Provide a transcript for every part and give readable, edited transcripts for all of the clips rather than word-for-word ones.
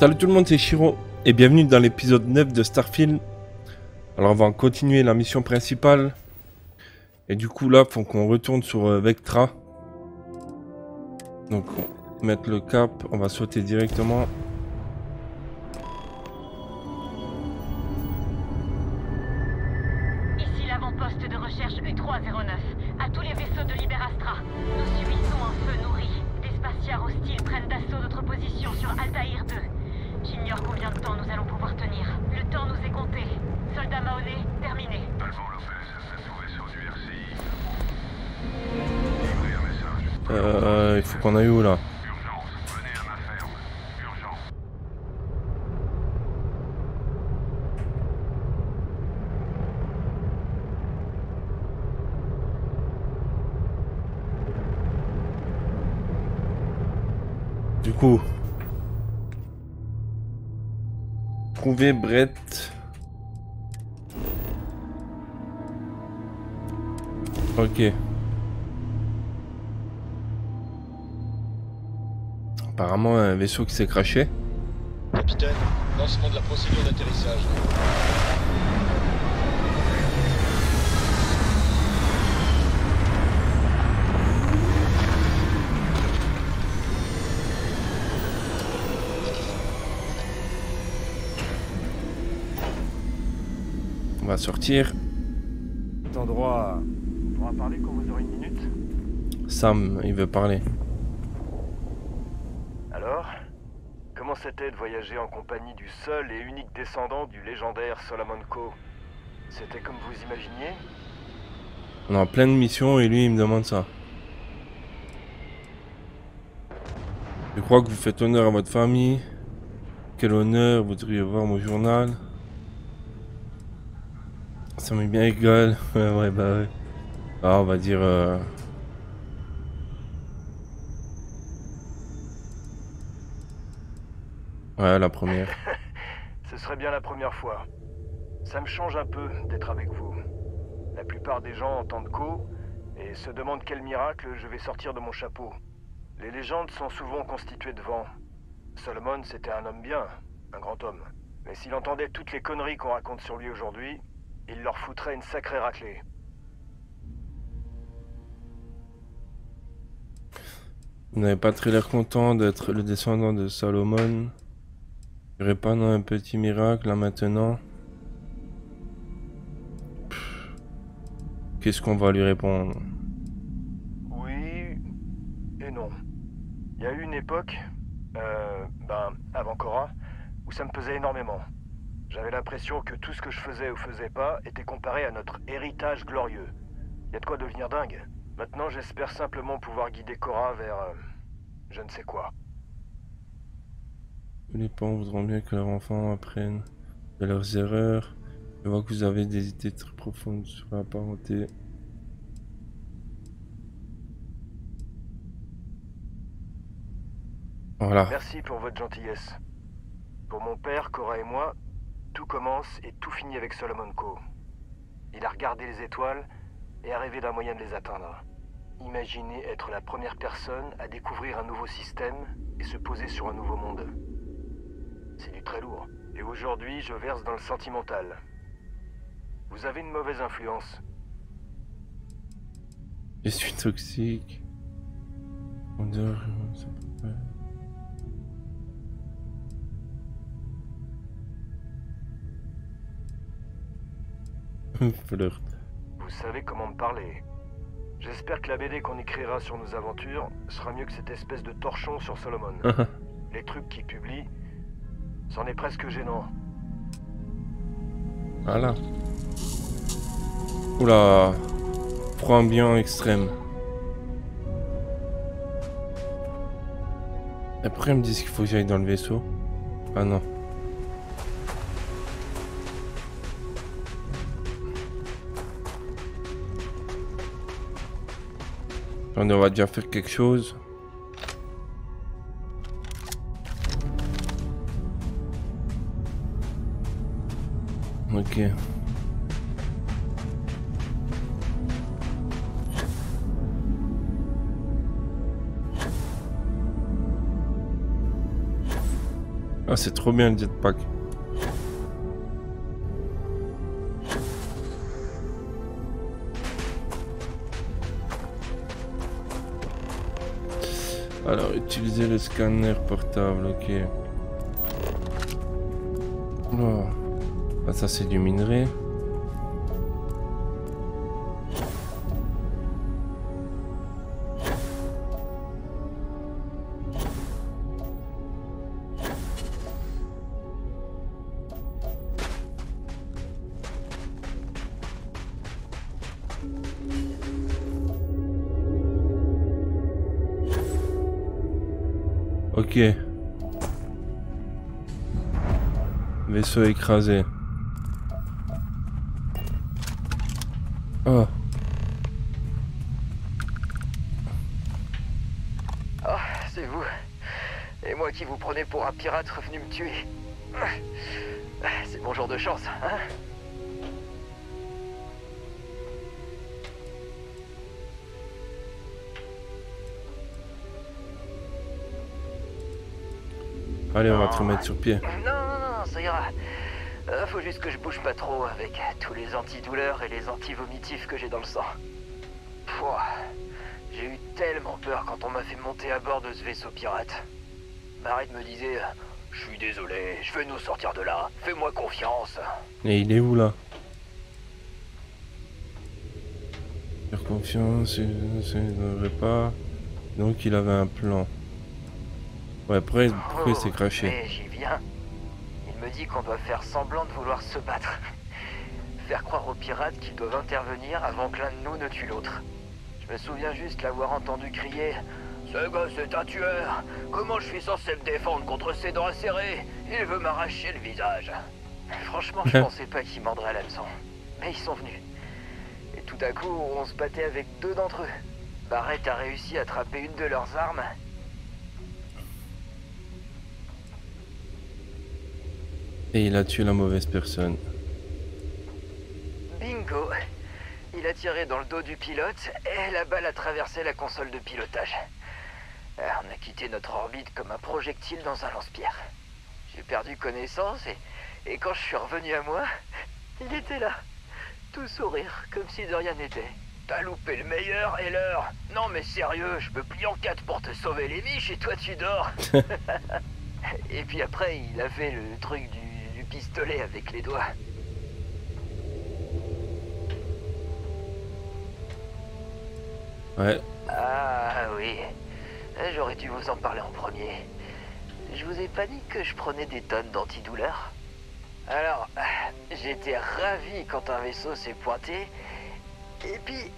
Salut tout le monde, c'est Shiro et bienvenue dans l'épisode 9 de Starfield. Alors on va continuer la mission principale. Et du coup là, faut qu'on retourne sur Vectra. Donc on va mettre le cap, on va sauter directement. Ici l'avant-poste de recherche U309. À tous les vaisseaux de Liberastra. Nous subissons un feu nourri. Des spatiaires hostiles prennent d'assaut notre position sur Altaïr 2. J'ignore combien de temps nous allons pouvoir tenir. Le temps nous est compté. Soldat Mahoney, terminé. Alpha Lopez, c'est trouvé sur du RCI. Livrez un message. Il faut qu'on aille où là? Urgence, venez à ma ferme. Urgence. Du coup, trouver Brett. Ok. Apparemment un vaisseau qui s'est crashé. Capitaine, lancement de la procédure d'atterrissage. On va sortir. Cet endroit... On pourra parler quand vous aurez une minute? Sam, il veut parler. Alors? Comment c'était de voyager en compagnie du seul et unique descendant du légendaire Solomon Coe? C'était comme vous imaginiez? On est en pleine mission et lui il me demande ça. Je crois que vous faites honneur à votre famille. Quel honneur voudriez voir mon journal? Ça m'est bien égal. Ouais, bah ouais. Ah, on va dire... Ouais, la première. Ce serait bien la première fois. Ça me change un peu d'être avec vous. La plupart des gens entendent Coe et se demandent quel miracle je vais sortir de mon chapeau. Les légendes sont souvent constituées de vent. Solomon, c'était un homme bien, un grand homme. Mais s'il entendait toutes les conneries qu'on raconte sur lui aujourd'hui, il leur foutrait une sacrée raclée. Vous n'avez pas très l'air content d'être le descendant de Salomon. Répandant un petit miracle là maintenant. Qu'est-ce qu'on va lui répondre? Oui et non. Il y a eu une époque, avant Cora, où ça me pesait énormément. J'avais l'impression que tout ce que je faisais ou faisais pas était comparé à notre héritage glorieux. Il y a de quoi devenir dingue. Maintenant, j'espère simplement pouvoir guider Cora vers... je ne sais quoi. Les parents voudront bien que leurs enfants apprennent de leurs erreurs. Je vois que vous avez des idées très profondes sur la parenté. Voilà. Merci pour votre gentillesse. Pour mon père, Cora et moi, tout commence et tout finit avec Solomon Coe. Il a regardé les étoiles et a rêvé d'un moyen de les atteindre. Imaginez être la première personne à découvrir un nouveau système et se poser sur un nouveau monde. C'est du très lourd. Et aujourd'hui, je verse dans le sentimental. Vous avez une mauvaise influence. Je suis toxique. On dort, c'est pas vrai. Flirt. Vous savez comment me parler. J'espère que la BD qu'on écrira sur nos aventures sera mieux que cette espèce de torchon sur Solomon. Les trucs qu'il publie, c'en est presque gênant. Voilà. Oula. Froid ambiant extrême. Après ils me disent qu'il faut que j'aille dans le vaisseau. Ah non. On va déjà faire quelque chose. Ok. Ah, c'est trop bien le jetpack. Alors, utiliser le scanner portable, ok. Oh. Ah, ça c'est du minerai. Ok. Vaisseau écrasé. Oh. Oh, c'est vous. Et moi qui vous prenez pour un pirate revenu me tuer. C'est mon jour de chance, hein? Allez, on va te remettre sur pied. Non, ça ira. Faut juste que je bouge pas trop avec tous les antidouleurs et les antivomitifs que j'ai dans le sang. Pouah, j'ai eu tellement peur quand on m'a fait monter à bord de ce vaisseau pirate. Barrett me disait, je suis désolé, je vais nous sortir de là, fais-moi confiance. Et il est où là? Faire confiance, il ne devrait pas. Donc il avait un plan. Ouais, pourquoi il s'est craché? Mais j'y viens. Il me dit qu'on doit faire semblant de vouloir se battre. Faire croire aux pirates qu'ils doivent intervenir avant que l'un de nous ne tue l'autre. Je me souviens juste l'avoir entendu crier « Ce gars c'est un tueur! Comment je suis censé me défendre contre ses dents acérées? Il veut m'arracher le visage! » Franchement, je pensais pas qu'ils m'endraient l'hameçon. Mais ils sont venus. Et tout à coup, on se battait avec deux d'entre eux. Barrett a réussi à attraper une de leurs armes. Et il a tué la mauvaise personne. Bingo! Il a tiré dans le dos du pilote et la balle a traversé la console de pilotage. On a quitté notre orbite comme un projectile dans un lance-pierre. J'ai perdu connaissance et quand je suis revenu à moi, il était là. Tout sourire, comme si de rien n'était. T'as loupé le meilleur et l'heure. Non mais sérieux, je me plie en quatre pour te sauver les miches et toi tu dors. Et puis après, il a fait le truc du pistolet avec les doigts. Ouais. Ah oui, j'aurais dû vous en parler en premier. Je vous ai pas dit que je prenais des tonnes d'antidouleurs? Alors, j'étais ravi quand un vaisseau s'est pointé, et puis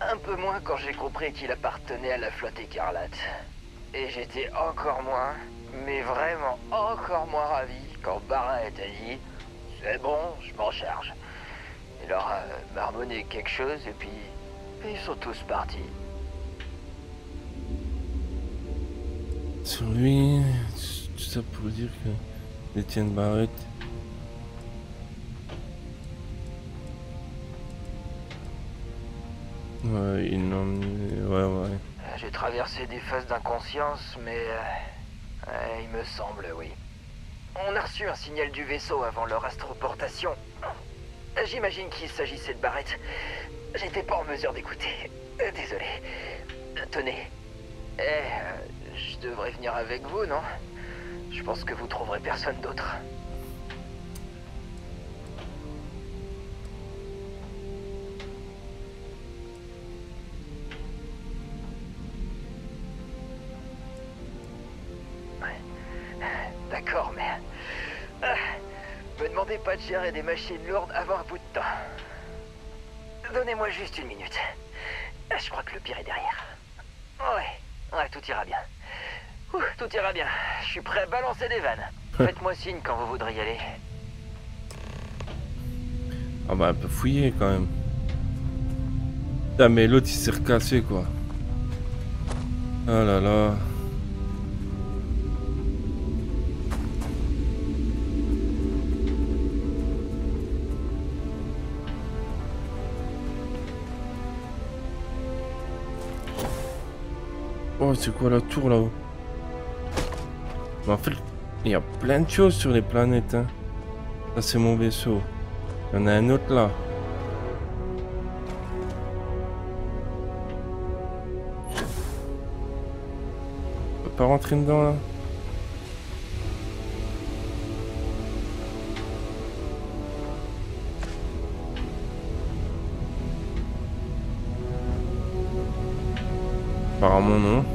un peu moins quand j'ai compris qu'il appartenait à la flotte écarlate. Et j'étais encore moins, mais vraiment encore moins ravi quand Barrett a dit « C'est bon, je m'en charge ». Il leur a marmonné quelque chose et puis ils sont tous partis. Sur lui, tout ça pour dire que Etienne Barrett. Ouais, il n'en... Ouais. J'ai traversé des phases d'inconscience, mais il me semble, oui. On a reçu un signal du vaisseau avant leur astroportation. J'imagine qu'il s'agissait de Barrett. J'étais pas en mesure d'écouter. Désolé. Tenez. Je devrais venir avec vous, non? Je pense que vous trouverez personne d'autre. D'accord, mais... me demandez pas de gérer des machines lourdes avant un bout de temps. Donnez-moi juste une minute. Je crois que le pire est derrière. Ouais, tout ira bien. Tout ira bien. Je suis prêt à balancer des vannes. Faites-moi signe quand vous voudrez y aller. Ah bah, un peu fouillé quand même. Putain, mais l'autre il s'est recassé quoi. Ah là là. Oh, c'est quoi la tour là-haut? Mais en fait, Il y a plein de choses sur les planètes, hein. Ça, c'est mon vaisseau. Il y en a un autre là. On peut pas rentrer dedans là. Apparemment non.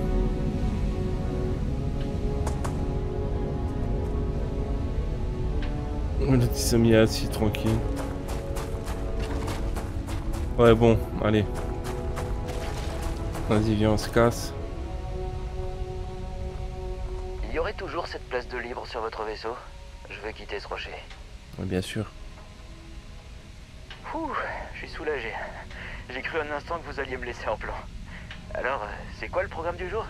L'autre il s'est mis assis tranquille. Ouais bon, allez. Vas-y viens on se casse. Il y aurait toujours cette place de libre sur votre vaisseau? Je veux quitter ce rocher. Ouais, bien sûr. Ouh, je suis soulagé. J'ai cru un instant que vous alliez me laisser en plan. Alors, c'est quoi le programme du jour?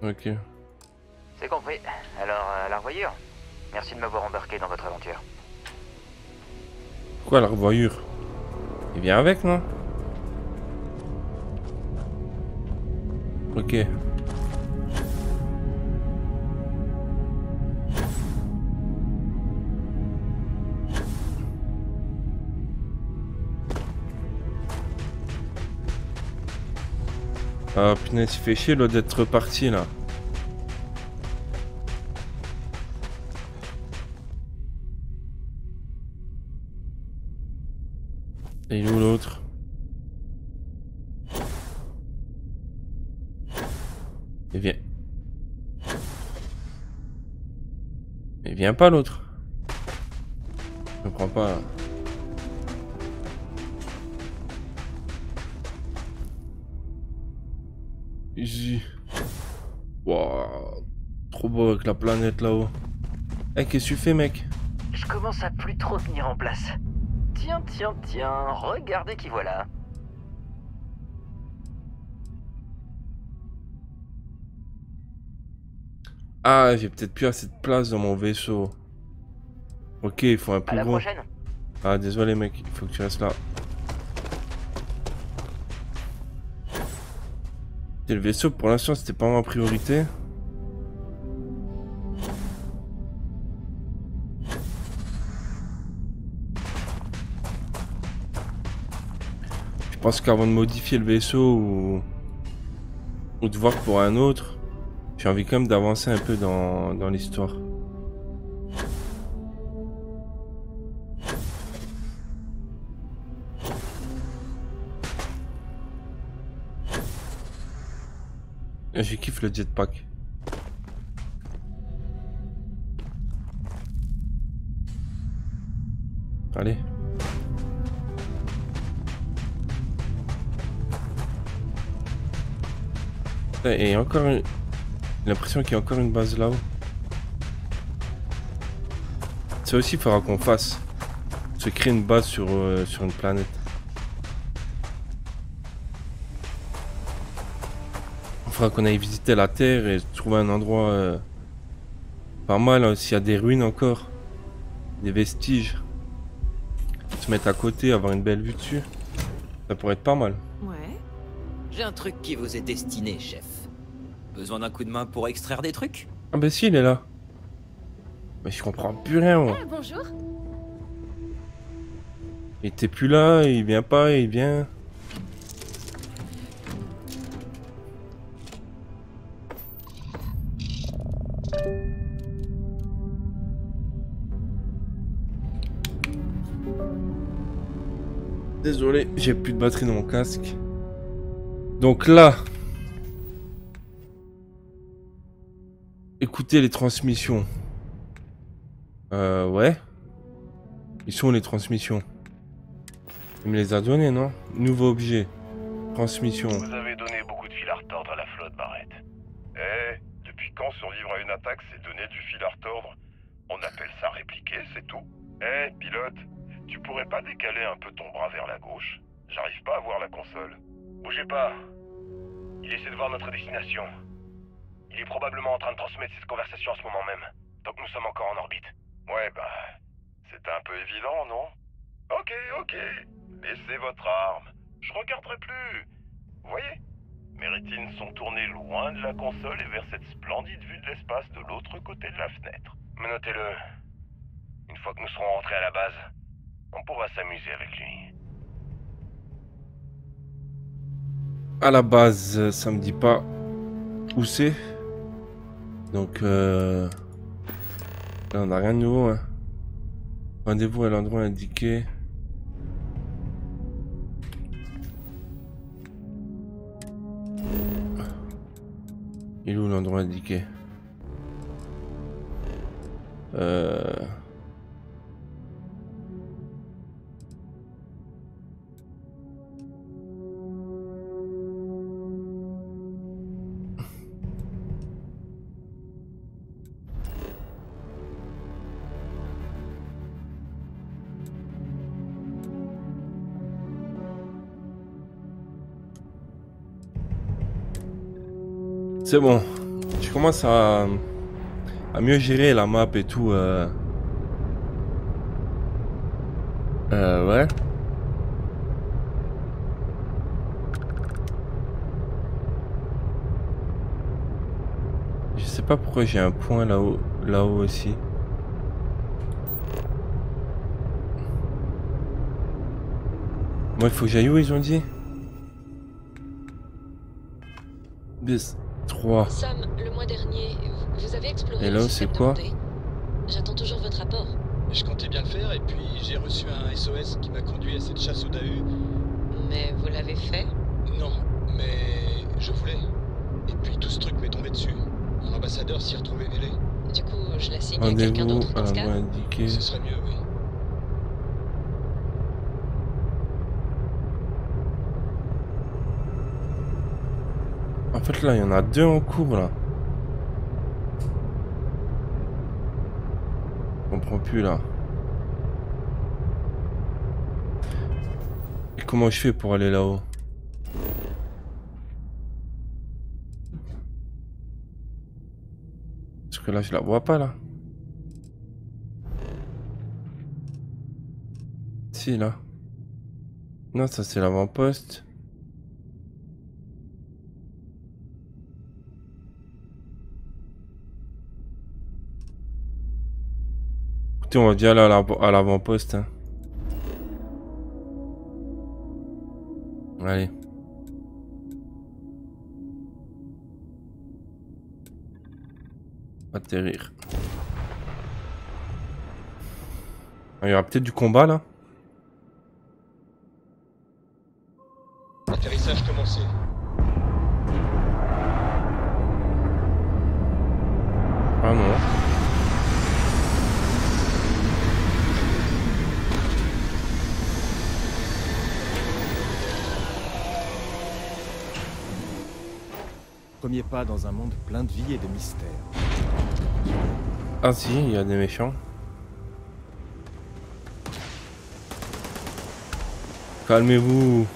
Ok. C'est compris. Alors, à la revoyure. Merci de m'avoir embarqué dans votre aventure. Quoi la revoyure? Il vient avec non? Ok. Ah punaise, il fait chier l'autre d'être reparti là. Et il est où l'autre? Il vient. Il vient pas l'autre. Je comprends pas. Easy. Wow. Trop beau avec la planète là-haut. Eh, qu'est-ce que tu fais, mec? Je commence à plus trop tenir en place. Tiens, tiens, tiens, regardez qui voilà. Ah, j'ai peut-être plus assez de place dans mon vaisseau. Ok, il faut un À plus la gros. prochaine. Ah, désolé, mec, il faut que tu restes là. Et le vaisseau, pour l'instant, c'était pas ma priorité. Je pense qu'avant de modifier le vaisseau ou de voir pour un autre, j'ai envie quand même d'avancer un peu dans l'histoire. Je kiffe le jetpack. Allez. Et encore une... J'ai l'impression qu'il y a encore une base là-haut. Ça aussi, il faudra qu'on fasse. Se créer une base sur une planète. Il faudra qu'on aille visiter la Terre et trouver un endroit pas mal, hein, s'il y a des ruines encore. Des vestiges. Se mettre à côté, avoir une belle vue dessus. Ça pourrait être pas mal. Ouais. J'ai un truc qui vous est destiné, chef. Besoin d'un coup de main pour extraire des trucs? Ah bah si, il est là. Mais je comprends plus rien, moi. Ah, bonjour. Il était plus là, il vient pas, il vient. Désolé, j'ai plus de batterie dans mon casque. Donc là, écoutez les transmissions. Ouais. Ils sont où les transmissions? Il me les a données, non? Nouveau objet. Transmission. Vous avez donné beaucoup de fil à retordre à la flotte, Barrett. Eh, depuis quand survivre à une attaque, c'est donner du fil à retordre? On appelle ça répliquer, c'est tout. Eh, pilote, tu pourrais pas décaler un peu ton bras vers la gauche? J'arrive pas à voir la console. Bougez pas. Il essaie de voir notre destination. Il est probablement en train de transmettre cette conversation en ce moment même, donc nous sommes encore en orbite. Ouais, bah, c'était un peu évident, non? Ok, laissez votre arme. Je regarderai plus. Vous voyez? Mes rétines sont tournées loin de la console et vers cette splendide vue de l'espace de l'autre côté de la fenêtre. Mais notez-le, une fois que nous serons rentrés à la base, on pourra s'amuser avec lui. À la base, ça me dit pas où c'est. Donc, là, on n'a rien de nouveau. Hein. Rendez-vous à l'endroit indiqué. Il est où l'endroit indiqué? C'est bon. Je commence à mieux gérer la map et tout. Ouais. Je sais pas pourquoi j'ai un point là-haut aussi. Moi, il faut que j'aille où, ils ont dit? 3. Sam, le mois dernier, vous avez exploré Et là, le c'est système de quoi? montée. J'attends toujours votre rapport. Je comptais bien le faire et puis j'ai reçu un SOS qui m'a conduit à cette chasse au Dahu. Mais vous l'avez fait? Non, mais je voulais. Et puis tout ce truc m'est tombé dessus. Mon ambassadeur s'y est retrouvé mêlé. Du coup, je la signe à quelqu'un Rendez-vous d'autre à dans ce cas? l'endroit indiqué. Ce serait mieux, oui. En fait, là, il y en a 2 en cours, là. Je comprends plus, là. Et comment je fais pour aller là-haut? Parce que là, je la vois pas, là. Si, là. Non, ça, c'est l'avant-poste. Écoutez, on va dire là à l'avant-poste. Hein. Allez. Atterrir. Il y aura peut-être du combat là. Atterrissage commencé. Ah non. Premier pas dans un monde plein de vie et de mystères. Ah si, il y a des méchants. Calmez-vous.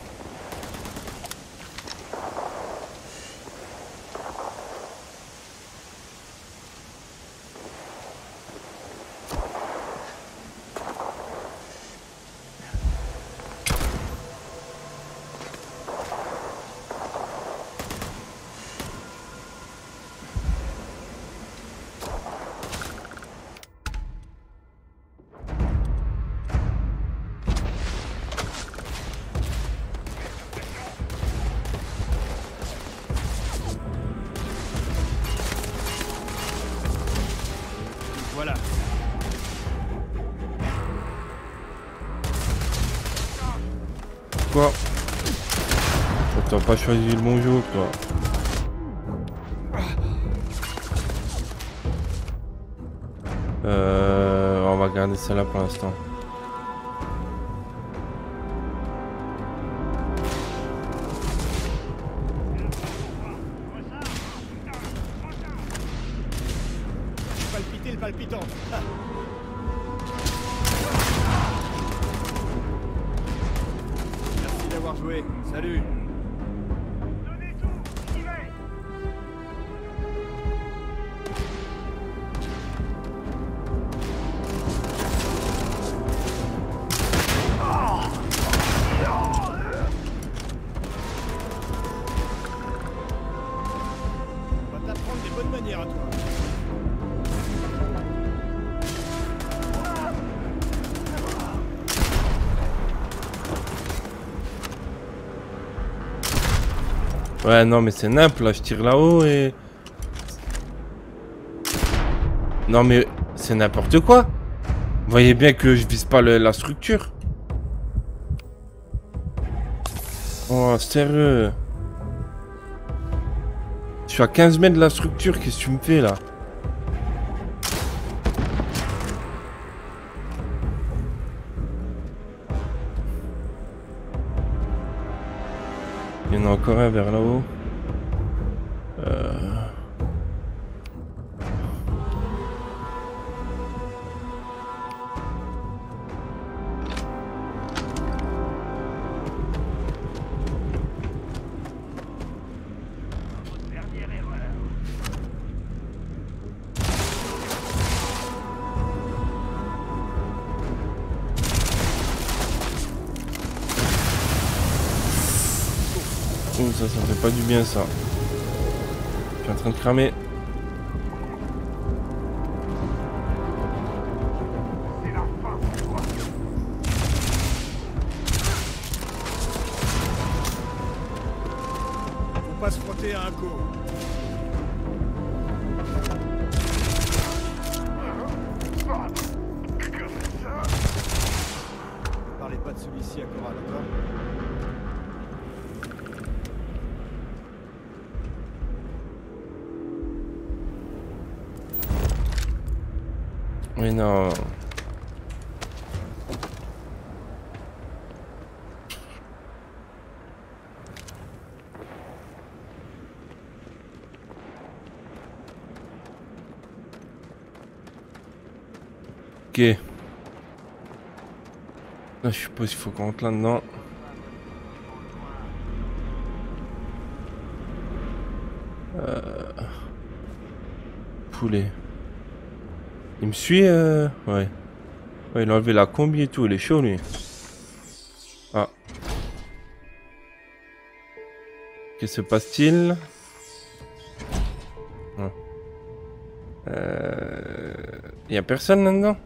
Voilà. Quoi? T'as pas choisi le bon jeu, quoi. On va garder celle-là pour l'instant. Palpiter le palpitant. Ah. Merci d'avoir joué. Salut. Ouais, non, mais c'est nimp, là, je tire là-haut et... Non, mais c'est n'importe quoi. Vous voyez bien que je vise pas la structure. Oh, sérieux. Je suis à 15 mètres de la structure, qu'est-ce que tu me fais, là? Il y en a encore un vers là-haut. Oh, ça fait pas du bien, ça. Je suis en train de cramer. Faut pas se frotter à un coup. Parlez pas de celui-ci à Cora, d'accord? Mais non. Ok. Là, je suppose qu'il faut qu'on rentre là-dedans. Poulet. Il me suit, ouais. Ouais, il a enlevé la combi et tout, il est chaud, lui. Ah. Que se passe-t-il? Y a personne là-dedans?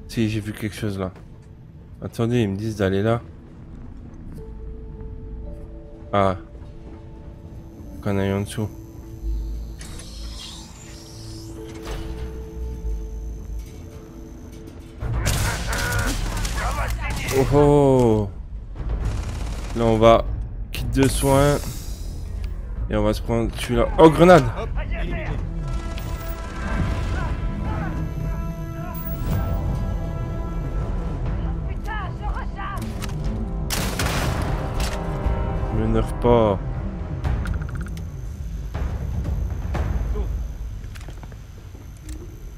Si, j'ai vu quelque chose là. Attendez, ils me disent d'aller là. Ah. Qu'on aille en dessous. Oh oh. Là on va kit de soins. Et on va se prendre celui-là. Oh, grenade! Me nerf pas.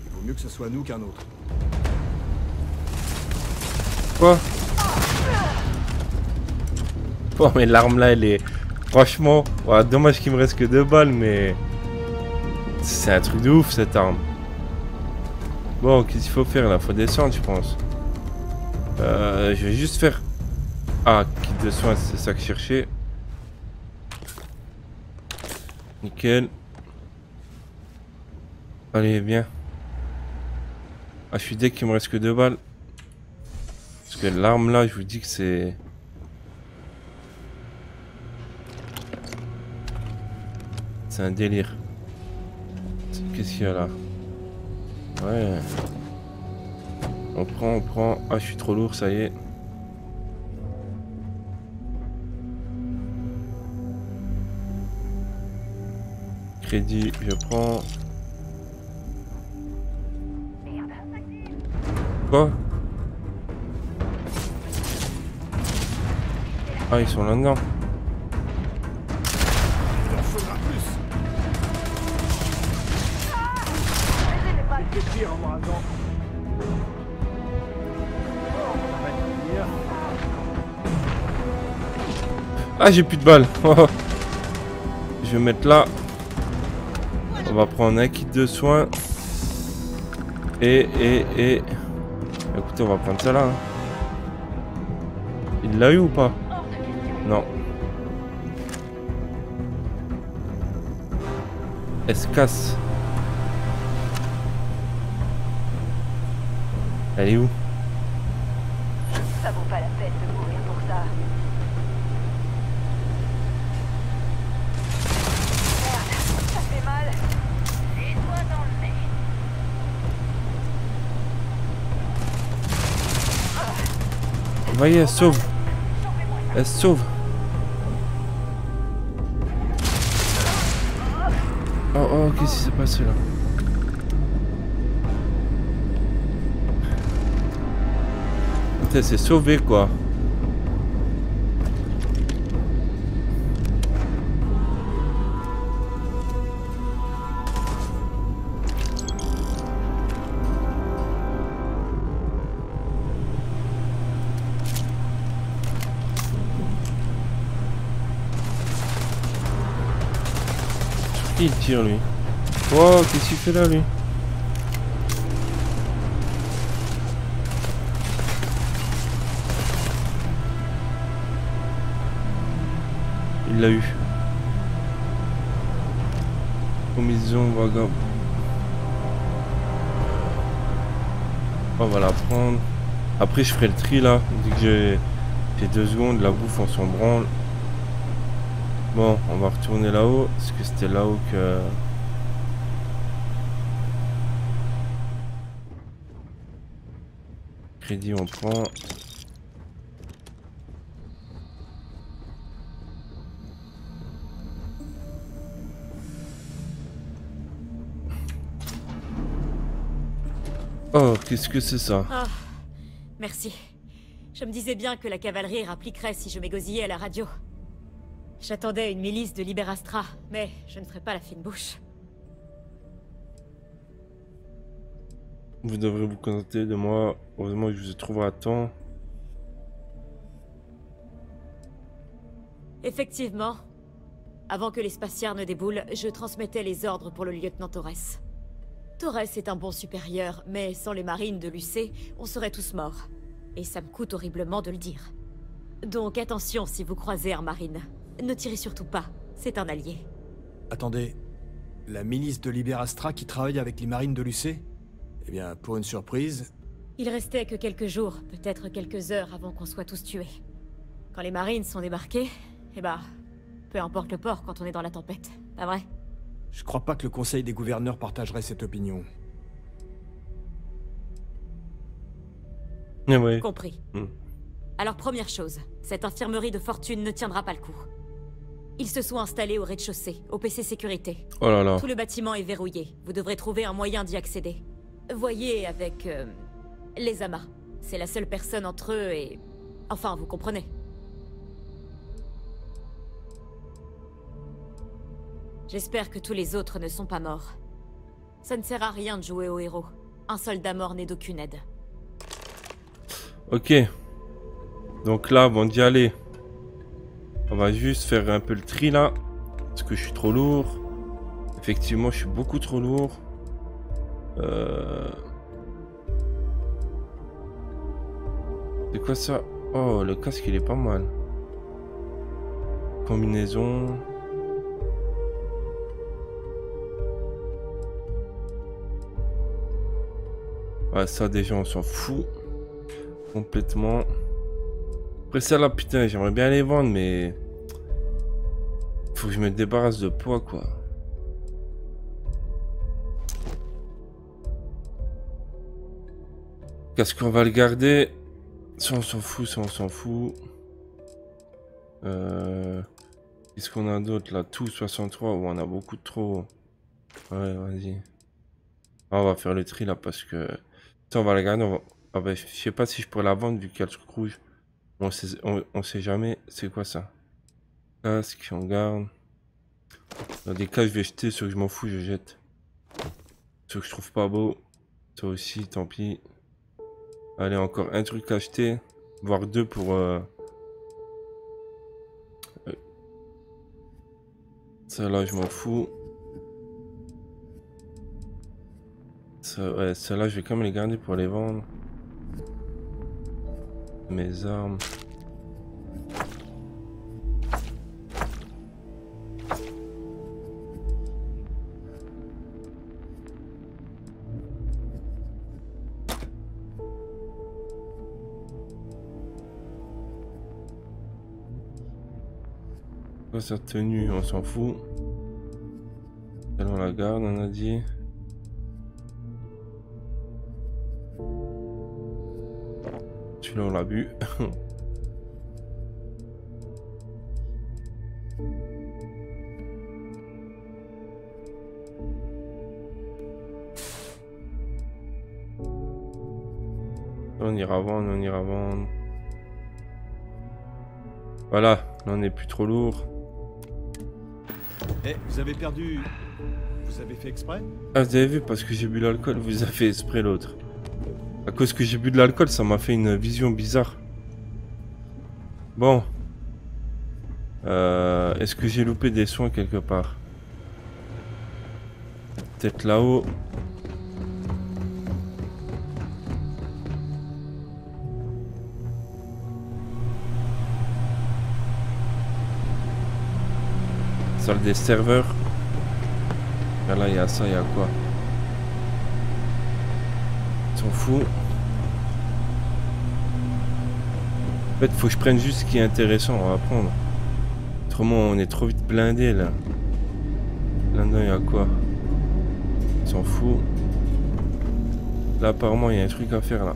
Il vaut mieux que ce soit nous qu'un autre. Quoi? Oh, mais l'arme là, elle est... Franchement, ouais, dommage qu'il me reste que 2 balles, mais... C'est un truc de ouf, cette arme. Bon, qu'est-ce qu'il faut faire là? Faut descendre, je pense. Je vais juste faire... Ah, kit de soins, c'est ça que je cherchais. Nickel. Allez, viens. Ah, je suis dès qu'il me reste que 2 balles. Parce que l'arme là, je vous dis que c'est... C'est un délire. Qu'est-ce qu'il y a là? Ouais. On prend. Ah, je suis trop lourd, ça y est. Crédit, je prends. Quoi? Ah, ils sont là-dedans. Ah, j'ai plus de balles. Je vais mettre là. On va prendre un kit de soins. Et... Écoutez, on va prendre ça là. Hein. Il l'a eu ou pas? Non. Escasse. Elle est où? Ça vaut pas la peine de mourir pour ça. balle. Les doigts dans le nez. Voyez, elle sauve. Elle sauve. Oh, oh, qu'est-ce qui s'est passé là? Putain, c'est sauvé quoi. Il tire lui. Wow, qu'est-ce qu'il fait là lui? Il l'a eu. Combinaison vagabond. On va la prendre. Après je ferai le tri là. Dès que j'ai 2 secondes, la bouffe on s'en branle. Bon, on va retourner là-haut, parce que c'était là-haut que... Crédit, on prend. Oh, qu'est-ce que c'est ça? Ah, merci. Je me disais bien que la cavalerie rappliquerait si je m'égosillais à la radio. J'attendais une milice de Liberastra, mais je ne ferai pas la fine bouche. Vous devrez vous contenter de moi. Heureusement que je vous ai trouvé à temps. Effectivement. Avant que les spatiaires ne déboulent, je transmettais les ordres pour le lieutenant Torres. Torres est un bon supérieur, mais sans les marines de l'UC, on serait tous morts. Et ça me coûte horriblement de le dire. Donc attention si vous croisez un marine. Ne tirez surtout pas, c'est un allié. Attendez, la milice de Liberastra qui travaille avec les marines de l'UC? Eh bien, pour une surprise... Il restait que quelques jours, peut-être quelques heures avant qu'on soit tous tués. Quand les marines sont débarqués, eh bah, peu importe le port quand on est dans la tempête, pas vrai? Je crois pas que le conseil des gouverneurs partagerait cette opinion. Ah ouais. Compris. Alors première chose, cette infirmerie de fortune ne tiendra pas le coup. Ils se sont installés au rez-de-chaussée, au PC sécurité. Oh là là. Tout le bâtiment est verrouillé, vous devrez trouver un moyen d'y accéder. Voyez avec... les amas. C'est la seule personne entre eux et... Enfin, vous comprenez. J'espère que tous les autres ne sont pas morts. Ça ne sert à rien de jouer au héros. Un soldat mort n'est d'aucune aide. Ok. Donc là, avant d'y aller, on va juste faire un peu le tri là. Parce que je suis trop lourd. Effectivement, je suis beaucoup trop lourd. C'est quoi ça? Oh, le casque il est pas mal. Combinaison. Ouais, ça déjà on s'en fout. Complètement. Après ça là, putain, j'aimerais bien les vendre, mais... Faut que je me débarrasse de poids, quoi. Qu'est-ce qu'on va le garder? Ça on s'en fout, ça on s'en fout. Qu'est-ce qu'on a d'autre là? Tout 63, ou on a beaucoup de trop. Ouais, vas-y. On va faire le tri là parce que... Ça on va la garder, ah bah, je sais pas si je pourrais la vendre vu qu'il y a le truc rouge. On sait jamais. C'est quoi ça? Casque, on garde. Dans des cas je vais jeter, ceux que je m'en fous je jette. Ceux que je trouve pas beau. Ça aussi, tant pis. Allez, encore un truc à acheter. Voire deux pour... Ça là je m'en fous. Ça, ouais, ceux-là je vais quand même les garder pour les vendre. Mes armes. Quoi, sa tenue, on s'en fout. On la garde, on a dit. Celui-là, on l'a bu. On ira vendre, on ira vendre. Voilà, là on est plus trop lourd. Eh, vous avez perdu... Vous avez fait exprès? Ah, vous avez vu, parce que j'ai bu l'alcool, vous avez fait exprès l'autre. À cause que j'ai bu de l'alcool, ça m'a fait une vision bizarre. Bon. Est-ce que j'ai loupé des soins quelque part? Peut-être là-haut. Salle des serveurs. Et là, il y a ça, il y a quoi? Ils s'en fout. En fait, faut que je prenne juste ce qui est intéressant, on va prendre. Autrement, on est trop vite blindé là. Là-dedans, il y a quoi? Ils s'en fout. Là, apparemment, il y a un truc à faire là.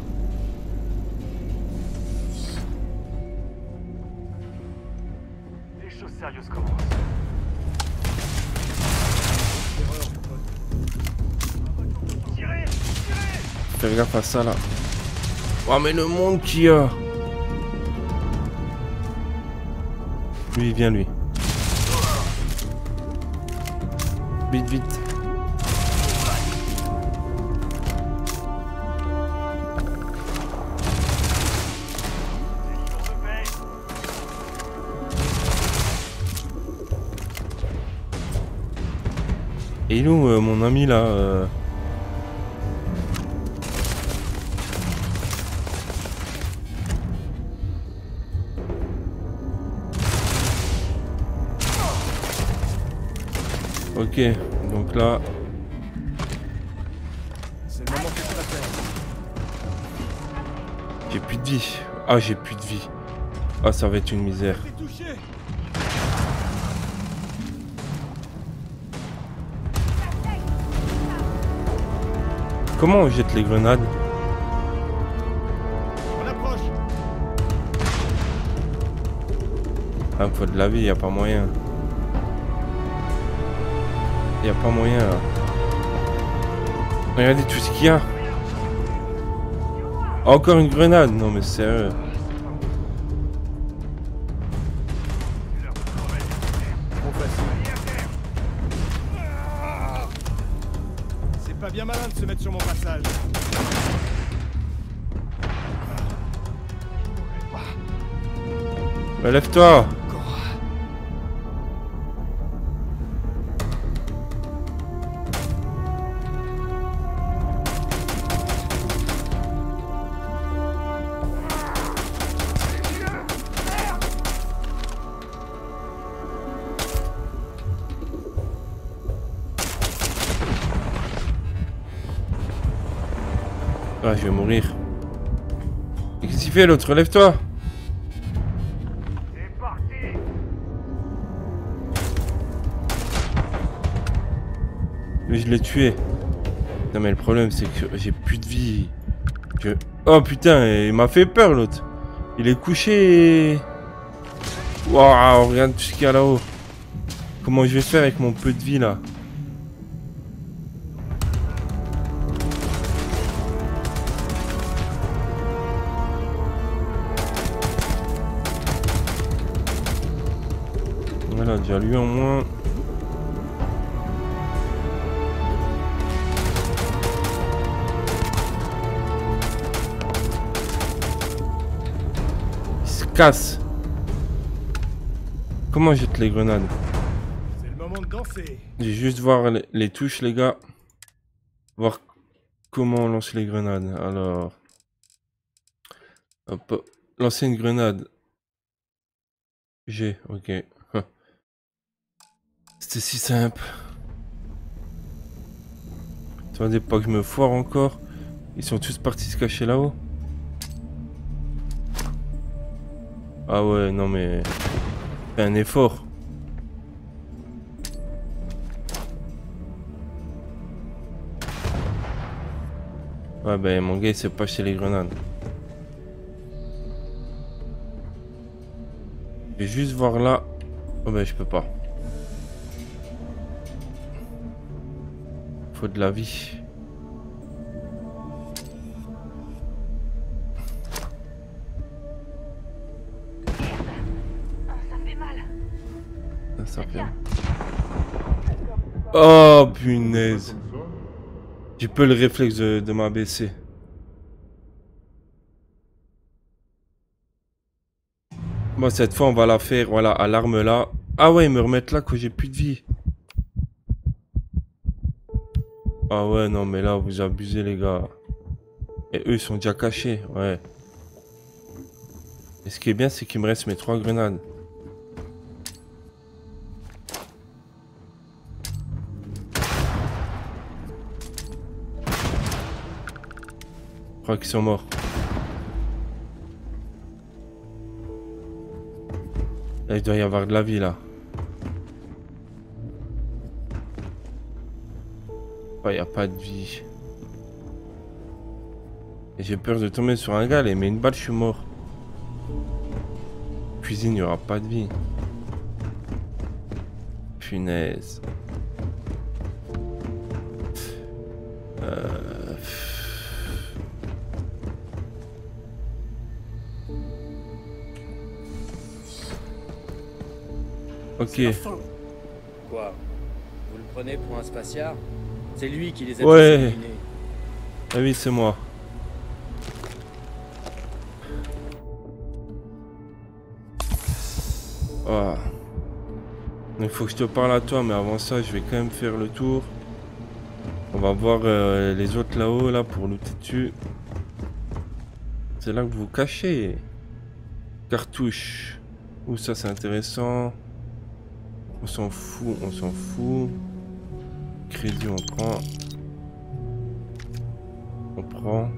Les choses sérieuses commencent. Fais gaffe à ça là. Oh mais le monde qu'il y a. Lui, viens lui. Vite, vite. Et il est où mon ami là Ok, donc là... C'est le moment que tu vas faire. J'ai plus de vie. Ah, j'ai plus de vie. Ah, ça va être une misère. Comment on jette les grenades? On approche. Ah, faut de la vie, y a pas moyen. Y a pas moyen là. Regardez tout ce qu'il y a. Encore une grenade. Non mais sérieux. C'est pas bien malin de se mettre sur mon passage. Lève-toi. Ah, je vais mourir. Qu'est-ce qu'il fait l'autre? Lève-toi. C'est parti. Mais je l'ai tué. Non mais le problème c'est que j'ai plus de vie. Oh putain, il m'a fait peur l'autre. Il est couché et... Waouh, regarde tout ce qu'il y a là-haut. Comment je vais faire avec mon peu de vie là? Voilà, déjà lui en moins. Il se casse. Comment je jette les grenades? C'est le moment de danser. Je vais juste voir les touches les gars. Voir comment on lance les grenades. Alors... Hop, lancer une grenade. G, ok. C'était si simple. Attendez pas que je me foire encore. Ils sont tous partis se cacher là-haut. Ah ouais, non mais... Fais un effort. Ouais, ben mon gars, il sait pas acheter les grenades. Je vais juste voir là. Oh, ben je peux pas. Faut de la vie. Ça fait mal. Ça fait mal. Oh punaise. J'ai peu le réflexe de m'abaisser. Bon, cette fois on va la faire, voilà, à l'arme là. Ah ouais, ils me remettent là que j'ai plus de vie. Ah ouais, non mais là vous abusez les gars. Et eux ils sont déjà cachés, ouais. Et ce qui est bien c'est qu'il me reste mes 3 grenades. Je crois qu'ils sont morts. Là, il doit y avoir de la vie là. Oh, il n'y a pas de vie. Et j'ai peur de tomber sur un gars, là, il met une balle, je suis mort. Cuisine, il n'y aura pas de vie. Punaise. Ok. Quoi? Vous le prenez pour un spatiard? C'est lui qui les a Ouais. éliminés. Ah oui, c'est moi. Oh. Il faut que je te parle à toi, mais avant ça, je vais quand même faire le tour. On va voir les autres là-haut, là, pour looter dessus. C'est là que vous vous cachez. Cartouche. Ouh, ça, c'est intéressant. On s'en fout, on s'en fout. Crédit, on prend. On prend.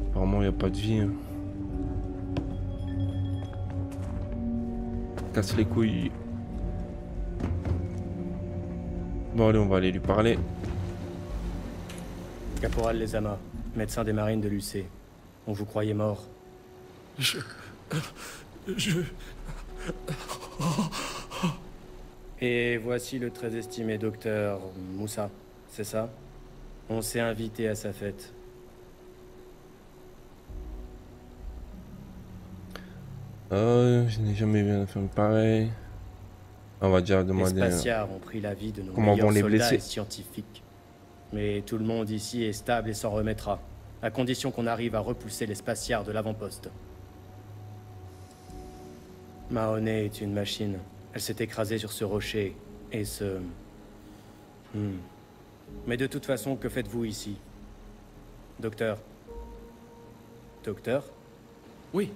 Apparemment, il n'y a pas de vie. Hein. Casse les couilles. Bon, allez, on va aller lui parler. Caporal Lezama, médecin des marines de l'UC. On vous croyait mort. Et voici le très estimé docteur Moussa, c'est ça? On s'est invité à sa fête. Je n'ai jamais vu un film pareil. On va déjà Les demander. spatiards ont pris la vie de nos Comment meilleurs vont les soldats blessés? et scientifiques. Mais tout le monde ici est stable et s'en remettra, à condition qu'on arrive à repousser les spatiards de l'avant-poste. Mahoney est une machine. Elle s'est écrasée sur ce rocher et ce... Mais de toute façon, que faites-vous ici? Docteur? Docteur? Oui.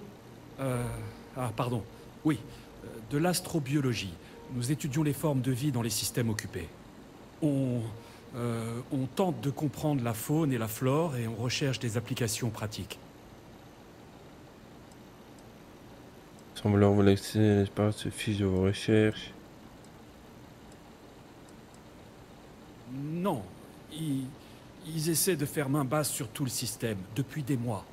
Ah, pardon. Oui. De l'astrobiologie. Nous étudions les formes de vie dans les systèmes occupés. On tente de comprendre la faune et la flore et on recherche des applications pratiques. Sembleur vous laisser l'espace se fiche de vos recherches. Non. Ils essaient de faire main basse sur tout le système, depuis des mois.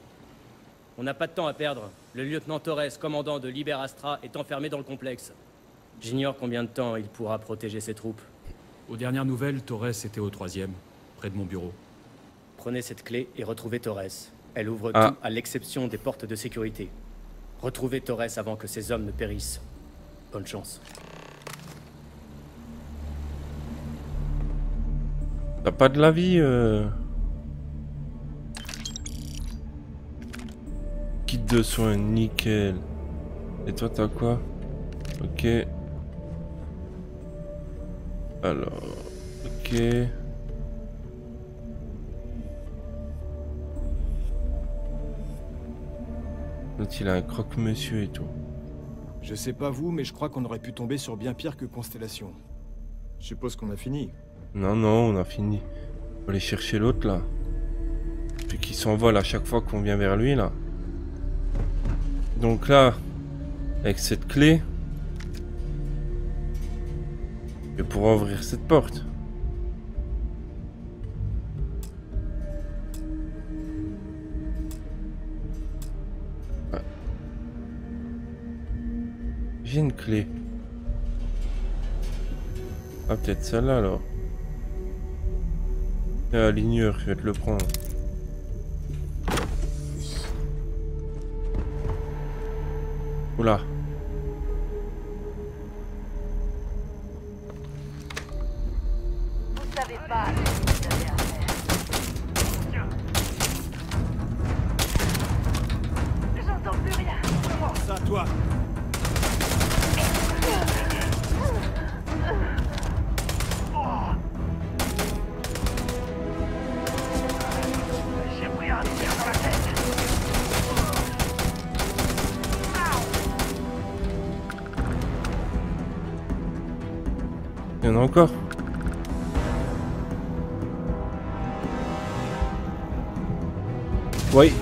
On n'a pas de temps à perdre. Le lieutenant Torres, commandant de Liberastra, est enfermé dans le complexe. J'ignore combien de temps il pourra protéger ses troupes. Aux dernières nouvelles, Torres était au 3e, près de mon bureau. Prenez cette clé et retrouvez Torres. Elle ouvre Ah. tout à l'exception des portes de sécurité. Retrouvez Torres avant que ces hommes ne périssent. Bonne chance. T'as pas de la vie Kit de soins, nickel. Et toi t'as quoi? Ok. Alors, ok. L'autre il a un croque-monsieur et tout. Je sais pas vous, mais je crois qu'on aurait pu tomber sur bien pire que Constellation. Je suppose qu'on a fini. Non, non, on a fini. On va aller chercher l'autre là. Puis qui s'envole à chaque fois qu'on vient vers lui là. Donc là, avec cette clé, je vais pouvoir ouvrir cette porte. Ouais. J'ai une clé. Ah, peut-être celle-là alors. Ah, l'ignore, je vais te le prendre. Oula. Vous savez pas ce que vous avez à faire. J'entends plus rien. Ça, toi. J'ai pris un tir dans la tête. Il y en a encore. Oui.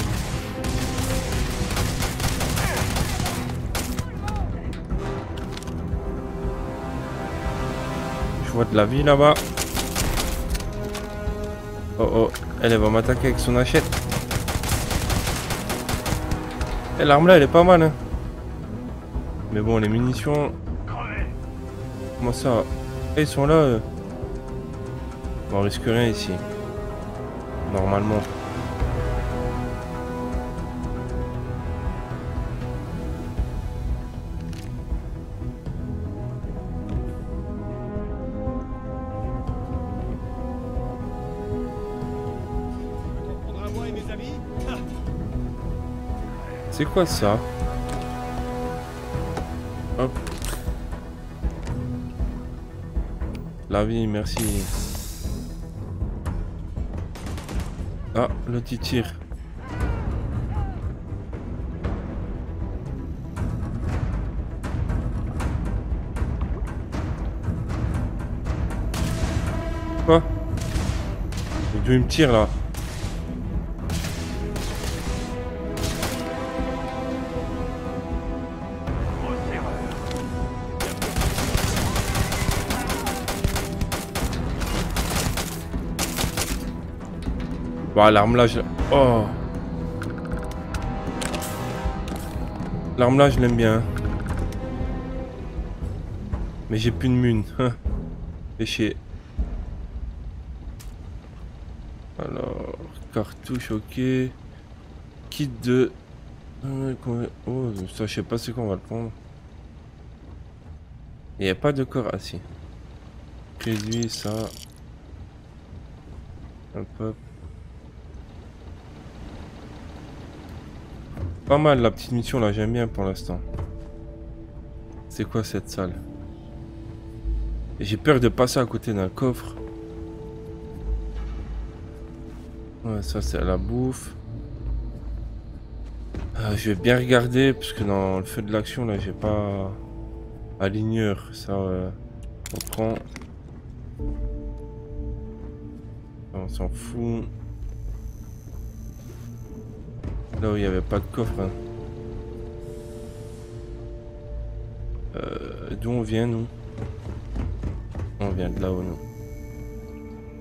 Je vois de la vie là-bas. Oh oh, elle va m'attaquer avec son hachette. Et l'arme là, elle est pas mal. Hein. Mais bon, les munitions. Comment ça? Ils sont là. Bon, on risque rien ici. Normalement. C'est quoi ça? Hop. La vie, merci. Ah, le petit tir. Quoi? D'où il me tire là? Bah, l'arme là, je... Oh. L'arme là, je l'aime bien. Mais j'ai plus de mune. Fais chier. Alors, cartouche, ok. Kit de... Oh, ça, je sais pas c'est quoi on va le prendre. Il n'y a pas de corps. Ah, si. Réduit ça. Hop, hop. Pas mal la petite mission là, j'aime bien pour l'instant. C'est quoi cette salle? J'ai peur de passer à côté d'un coffre. Ouais, ça c'est à la bouffe. Je vais bien regarder parce que dans le feu de l'action là, j'ai pas à l'ignore. Ça, on prend. On s'en fout. Là où il n'y avait pas de coffre. Hein. D'où on vient nous? On vient de là-haut nous.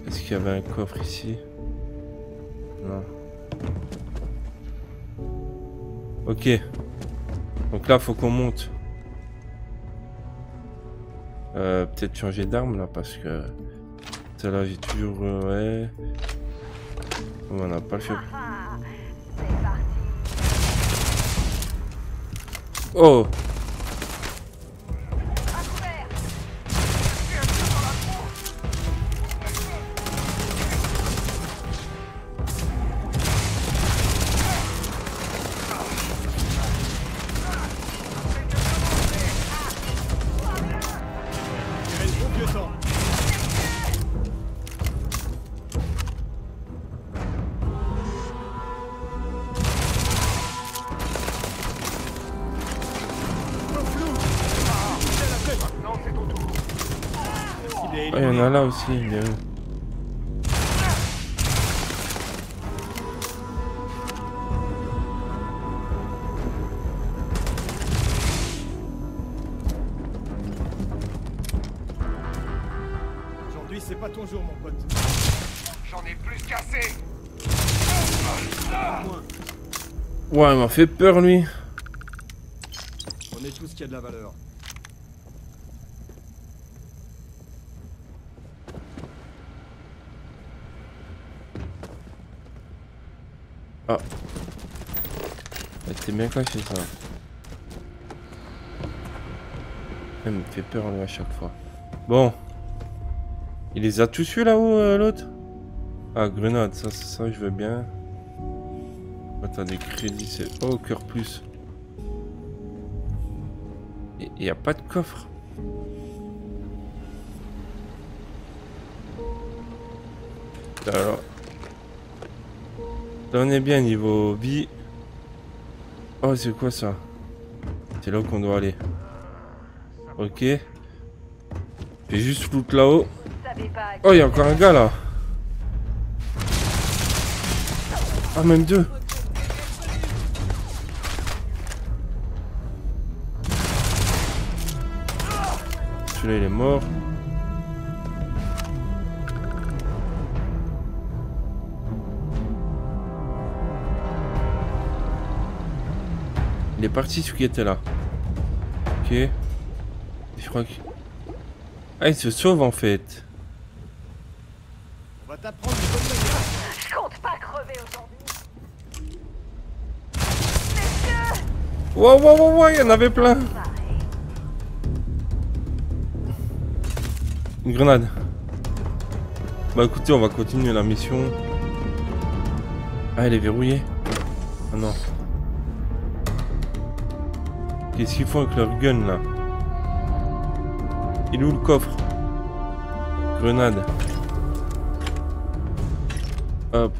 Est-ce qu'il y avait un coffre ici? Non. Ok. Donc là faut qu'on monte. Peut-être changer d'arme là parce que celle-là j'ai toujours... ouais. On n'a pas le fait. Oh! Ah, il y en a là aussi. Il est où? Aujourd'hui, c'est pas ton jour, mon pote. J'en ai plus cassé. Ouais, il m'a fait peur, lui. On est tout ce qui a de la valeur. Ah. T'es bien caché, ça. Il me fait peur, lui, à chaque fois. Bon. Il les a tous eu là-haut, l'autre? Ah, grenade, ça, je veux bien. Attends, des crédits, c'est... Oh, cœur plus. Et y a pas de coffre. Alors... Là, on est bien niveau vie. Oh, c'est quoi ça? C'est là qu'on doit aller. Ok. J'ai juste loot là-haut. Oh, il y a encore un gars là. Ah, même deux. Celui-là, il est mort. Il est parti, celui qui était là. Ok. Je crois que... Ah, il se sauve en fait. On va t'apprendre une bonne manière. Je compte pas crever aujourd'hui. Wow, wow, wow, wow, il y en avait plein. Une grenade. Bah écoutez, on va continuer la mission. Ah, elle est verrouillée. Ah non. Qu'est-ce qu'ils font avec leur gun là? Il est où le coffre? Grenade. Hop.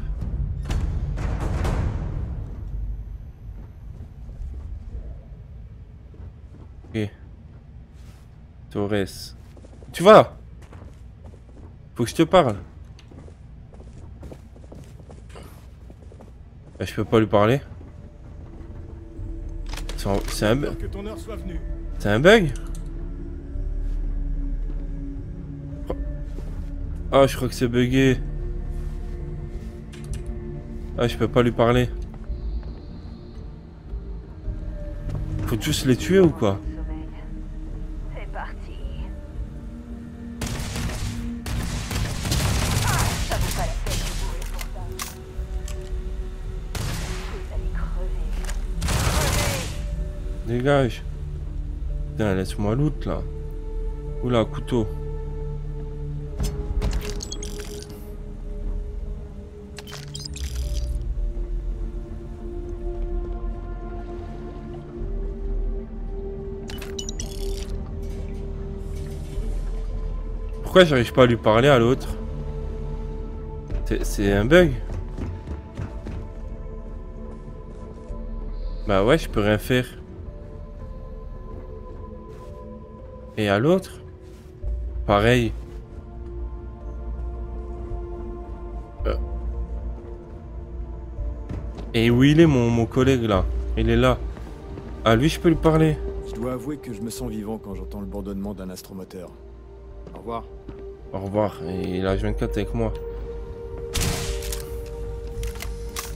Ok. Torres. Tu vas là? Faut que je te parle. Bah, je peux pas lui parler. C'est un bug. C'est un bug? Ah, je crois que c'est bugué. Ah, je peux pas lui parler. Faut tous les tuer ou quoi? C'est parti. Ça vaut pas la peine de mourir pour ça. Vous allez crever. Dégage. Putain, laisse-moi loot là. Oula, couteau. Pourquoi j'arrive pas à lui parler à l'autre? C'est un bug? Bah ouais, je peux rien faire. Et à l'autre? Pareil. Et où il est mon collègue là? Il est là. Ah lui je peux lui parler. Je dois avouer que je me sens vivant quand j'entends le bourdonnement d'un astromoteur. Au revoir. Au revoir. Et il a H24 avec moi.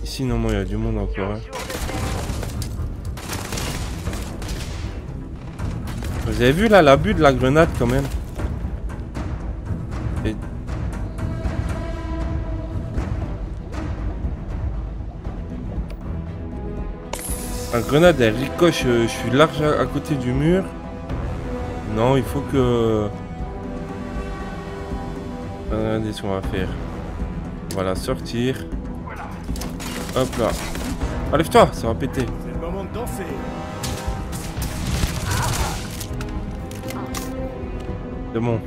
Ici normalement il y a du monde encore. Hein. Vous avez vu là l'abus de la grenade quand même? Et... La grenade elle ricoche, je suis large à côté du mur. Non, il faut que... Regardez ce qu'on va faire. On va la sortir. Hop là. Enlève-toi, ça va péter. C'est le moment de danser. C'est bon.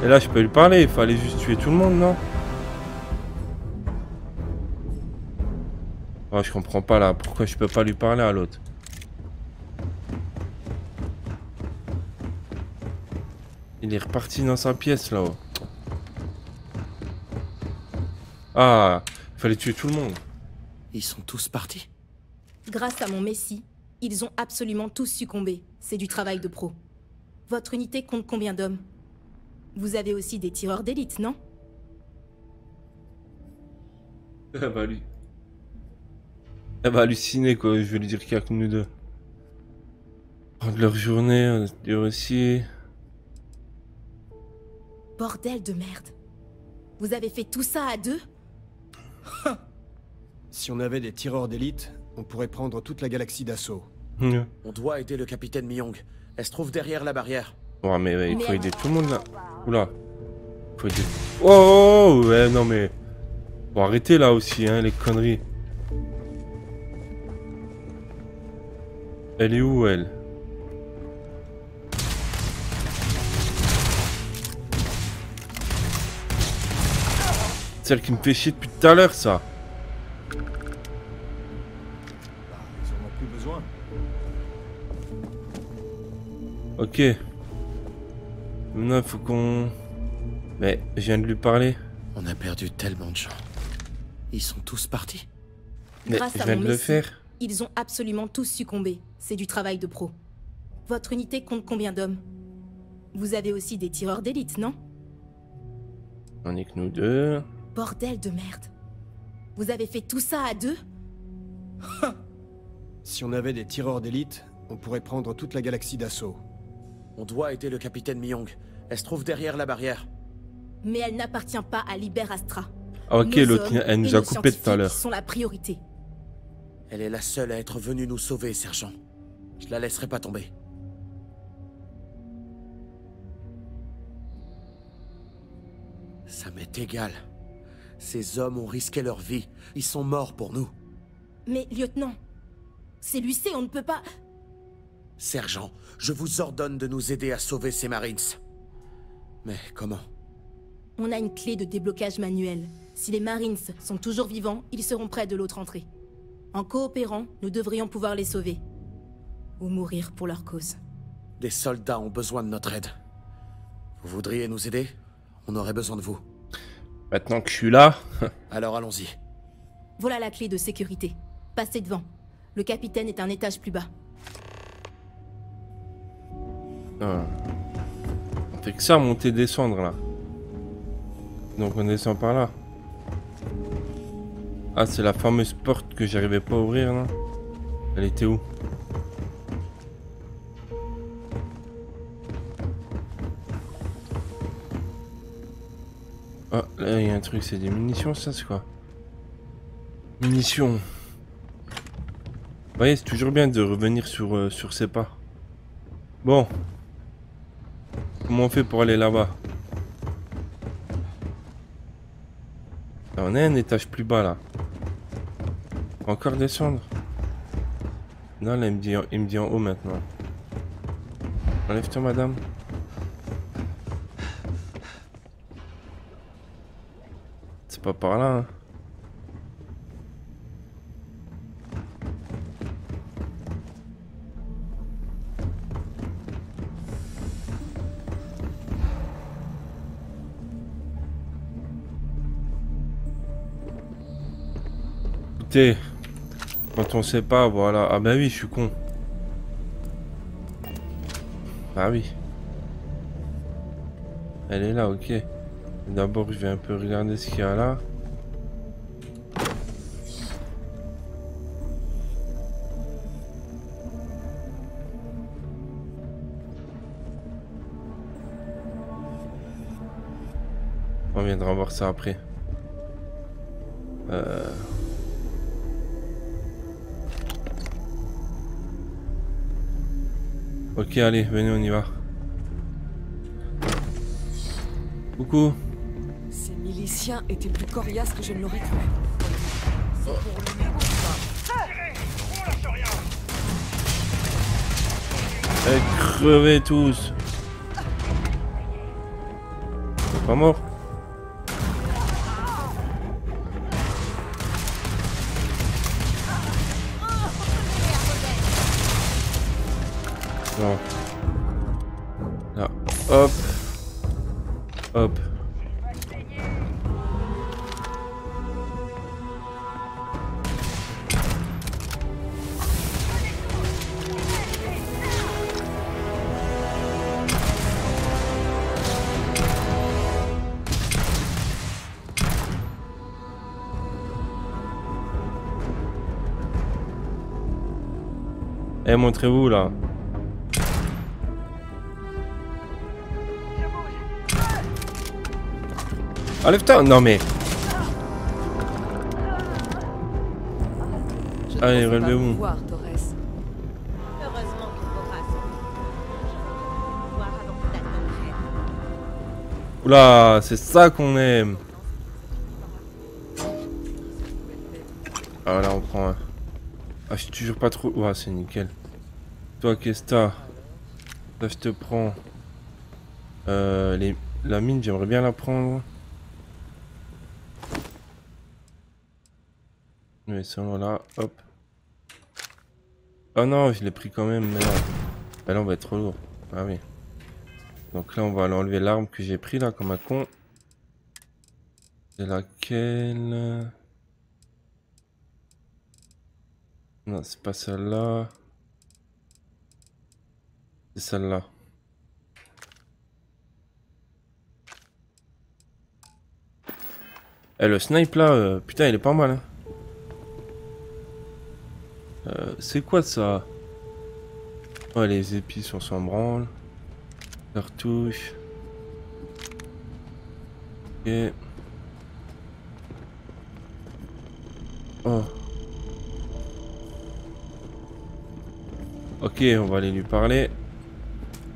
Et là, je peux lui parler. Il fallait juste tuer tout le monde, non? Oh, je comprends pas là. Pourquoi je peux pas lui parler à l'autre? Il est reparti dans sa pièce là-haut. Ah, il fallait tuer tout le monde. Ils sont tous partis. Grâce à mon messie, ils ont absolument tous succombé. C'est du travail de pro. Votre unité compte combien d'hommes? Vous avez aussi des tireurs d'élite, non? Elle va halluciner quoi, je vais lui dire qu'il y a que nous deux. Prendre leur journée, on va dire aussi. Bordel de merde. Vous avez fait tout ça à deux? Si on avait des tireurs d'élite, on pourrait prendre toute la galaxie d'assaut. On doit aider le capitaine Myung. Elle se trouve derrière la barrière. Ouais, mais ouais, il faut aider tout le monde là. Oula. Faut aider. Oh, ouais, non mais. Bon, arrêtez là aussi, hein, les conneries. Elle est où, elle? Celle qui me fait chier depuis tout à l'heure, ça. Ils en ont plus besoin. Ok. Maintenant, il faut qu'on... Mais, je viens de lui parler. On a perdu tellement de gens. Ils sont tous partis. Mais, Grâce je à viens mon de le messie, faire. ils ont absolument tous succombé. C'est du travail de pro. Votre unité compte combien d'hommes? Vous avez aussi des tireurs d'élite, non? On est que nous deux. Bordel de merde. Vous avez fait tout ça à deux? Si on avait des tireurs d'élite, on pourrait prendre toute la galaxie d'assaut. On doit aider le capitaine Myung. Elle se trouve derrière la barrière. Mais elle n'appartient pas à Liberastra. Ah ok, Nos l'autre, hommes elle nous et a nos coupé tout à l'heure. scientifiques sont la priorité. Elle est la seule à être venue nous sauver, sergent. Je la laisserai pas tomber. Ça m'est égal. Ces hommes ont risqué leur vie. Ils sont morts pour nous. Mais, lieutenant, c'est Lucé, on ne peut pas... Sergent, je vous ordonne de nous aider à sauver ces Marines. Mais comment? On a une clé de déblocage manuel. Si les Marines sont toujours vivants, ils seront près de l'autre entrée. En coopérant, nous devrions pouvoir les sauver. Ou mourir pour leur cause. Des soldats ont besoin de notre aide. Vous voudriez nous aider? On aurait besoin de vous. Maintenant que je suis là... Alors allons-y. Voilà la clé de sécurité. Passez devant. Le capitaine est un étage plus bas. Ah. On fait que ça, monter, descendre là. Donc on descend par là. Ah, c'est la fameuse porte que j'arrivais pas à ouvrir là. Elle était où? Ah, là il y a un truc, c'est des munitions, ça c'est quoi? Munitions. Vous voyez, c'est toujours bien de revenir sur ses pas. Bon. Comment on fait pour aller là-bas? On est un étage plus bas là. Encore descendre? Non, là il me dit en haut maintenant. Enlève-toi madame. C'est pas par là hein. Écoutez, quand on sait pas, voilà. Ah bah oui, je suis con. Ah oui. Elle est là, ok. D'abord, je vais un peu regarder ce qu'il y a là. On viendra voir ça après. Ok, allez, venez, on y va. Coucou. Ces miliciens étaient plus coriaces que je ne l'aurais cru. C'est pour le négo, ça. Crevez tous. T'es pas mort? Non. Là, hop. Hop. Eh, montrez-vous là. Enlève-toi. Non mais. Allez, relevez-vous. Heureusement que Cora pouvoir avant que Dagmar vienne. Oula, c'est ça qu'on aime. Ah là, on prend un. Ah, je suis toujours pas trop. Ouah, c'est nickel. Toi, qu'est-ce que t'as? Là, je te prends. La mine, j'aimerais bien la prendre. Mais ça, voilà, hop. Oh non, je l'ai pris quand même, merde. Ah, là, on va être trop lourd. Ah oui. Donc là, on va aller enlever l'arme que j'ai pris là, comme un con. C'est laquelle? Non, c'est pas celle-là. C'est celle-là. Eh, le snipe là, putain, il est pas mal. Hein. C'est quoi ça? Oh, les épices, on s'en branle. Cartouche. Ok. Oh. Ok, on va aller lui parler.